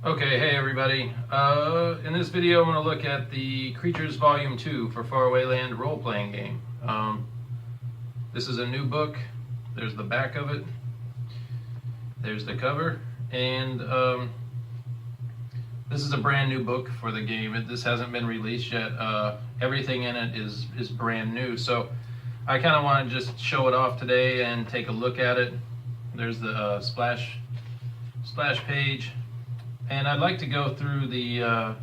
Okay, hey everybody. In this video I'm going to look at the Creatures Volume 2 for Faraway Land role-playing game. This is a new book. There's the back of it. There's the cover. And this is a brand new book for the game. This hasn't been released yet. Everything in it is brand new. So I kind of want to just show it off today and take a look at it. There's the splash page. And I'd like to go through the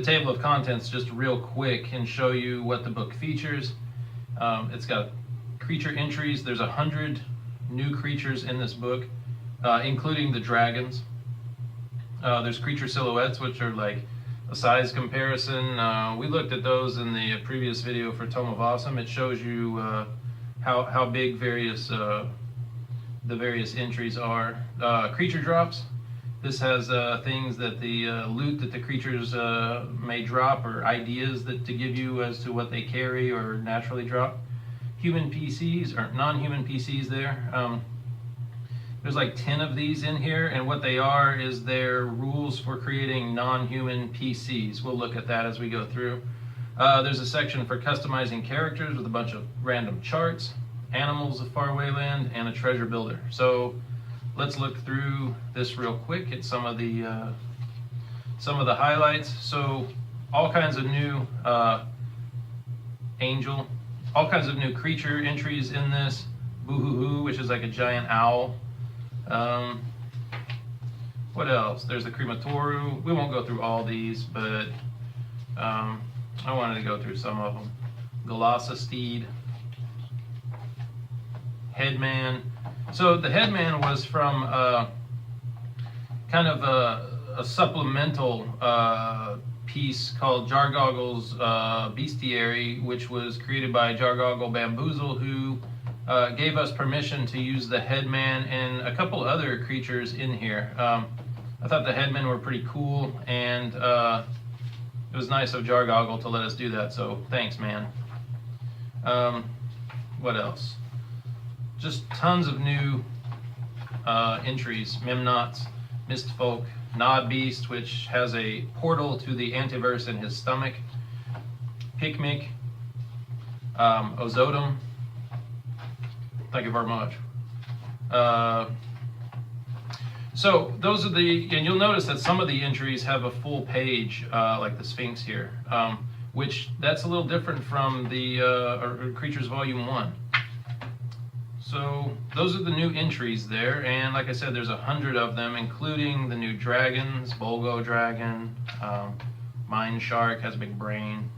table of contents just real quick and show you what the book features. It's got creature entries. There's 100 new creatures in this book, including the dragons. There's creature silhouettes, which are like a size comparison. We looked at those in the previous video for Tome of Awesome. It shows you how big the various entries are. Creature drops. This has things that the loot that the creatures may drop, or ideas to give you as to what they carry or naturally drop. Human PCs, or non-human PCs there. There's like 10 of these in here, and what they are is their rules for creating non-human PCs. We'll look at that as we go through. There's a section for customizing characters with a bunch of random charts, animals of Faraway Land, and a treasure builder. So let's look through this real quick at some of the highlights. So all kinds of new angel, all kinds of new creature entries in this. Boo-hoo-hoo, which is like a giant owl. What else? There's the Crematoru. We won't go through all these, but I wanted to go through some of them. Galassa Steed. Headman. So the Headman was from kind of a supplemental piece called Jargoggle's Bestiary, which was created by Jargoggle Bamboozle, who gave us permission to use the Headman and a couple other creatures in here. I thought the Headmen were pretty cool, and it was nice of Jargoggle to let us do that, so thanks, man. What else? Just tons of new entries. Memnots, Mistfolk, Nod Beast, which has a portal to the Antiverse in his stomach. Picnic, Ozodum. Thank you very much. So those are and you'll notice that some of the entries have a full page, like the Sphinx here, which that's a little different from the Creatures Volume 1. So those are the new entries there, and like I said, there's 100 of them, including the new dragons. Bolgo Dragon, Mine Shark has a big brain,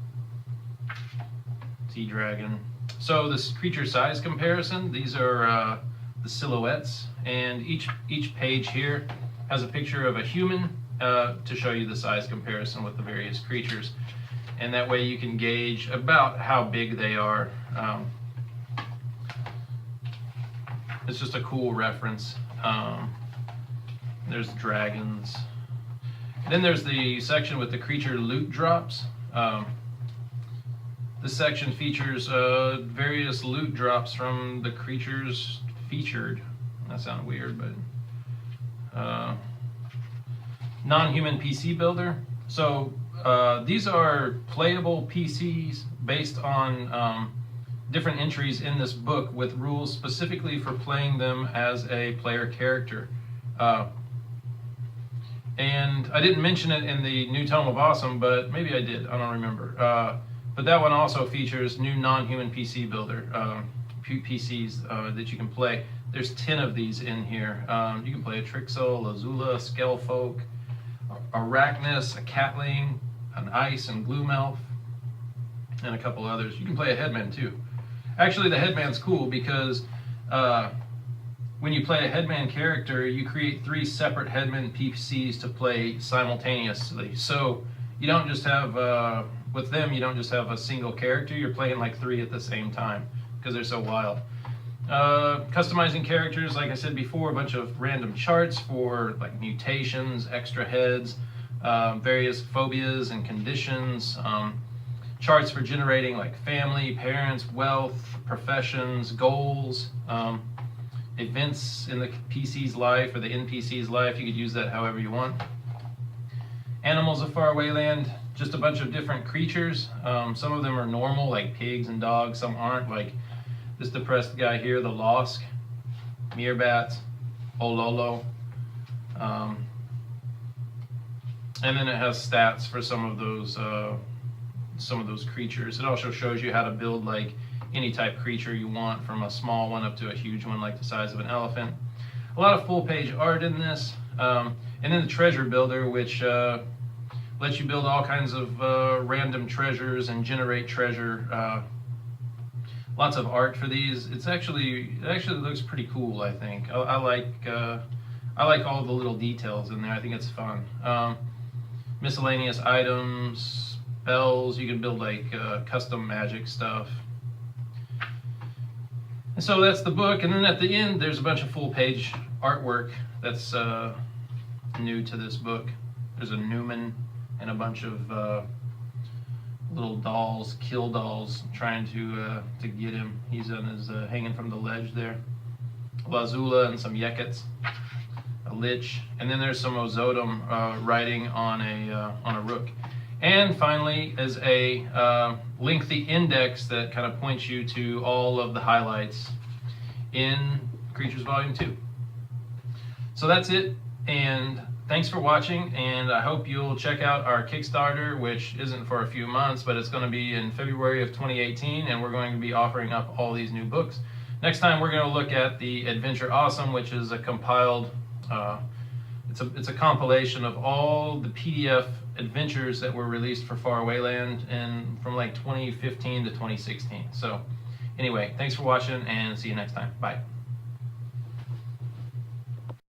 Sea Dragon. So this creature size comparison, these are the silhouettes, and each page here has a picture of a human to show you the size comparison with the various creatures, and that way you can gauge about how big they are. It's just a cool reference. There's dragons. Then there's the section with the creature loot drops. This section features various loot drops from the creatures featured. That sounded weird, but non-human PC builder. So these are playable PCs based on different entries in this book with rules specifically for playing them as a player character. And I didn't mention it in the new Tome of Awesome, but maybe I did, I don't remember. But that one also features new non-human PC builder, PCs that you can play. There's 10 of these in here. You can play a Trixel, a Zula, a Skellfolk, a Arachnus, a Catling, an Ice and Gloom Elf, and a couple others. You can play a Headman too. Actually, the Headman's cool because when you play a Headman character, you create 3 separate Headman PCs to play simultaneously. So you don't just have, with them, you don't just have a single character, you're playing like 3 at the same time because they're so wild. Customizing characters, like I said before, a bunch of random charts for like mutations, extra heads, various phobias and conditions. Charts for generating like family, parents, wealth, professions, goals, events in the PC's life or the NPC's life. You could use that however you want. Animals of Faraway Land, just a bunch of different creatures. Some of them are normal, like pigs and dogs. Some aren't, like this depressed guy here, the Losk, Meerbats, Ololo. And then it has stats for some of those creatures. It also shows you how to build like any type creature you want, from a small one up to a huge one like the size of an elephant. A lot of full page art in this. And then the treasure builder, which lets you build all kinds of random treasures and generate treasure. Lots of art for these. It actually looks pretty cool, I think. I like all the little details in there. I think it's fun. Miscellaneous items, spells. You can build like custom magic stuff. And so that's the book. And then at the end, there's a bunch of full page artwork that's new to this book. There's a Newman and a bunch of little dolls, kill dolls, trying to get him. He's on his hanging from the ledge there. Lazula and some Yekets, a Lich, and then there's some Ozodom riding on a rook. And finally is a lengthy index that kind of points you to all of the highlights in Creatures Volume 2. So that's it, and thanks for watching, and I hope you'll check out our Kickstarter, which isn't for a few months, but it's going to be in February of 2018, and we're going to be offering up all these new books. Next time we're going to look at the Adventure Awesome, which is a compiled, it's a compilation of all the PDF adventures that were released for Faraway Land and from like 2015 to 2016. So anyway, thanks for watching, and see you next time. Bye.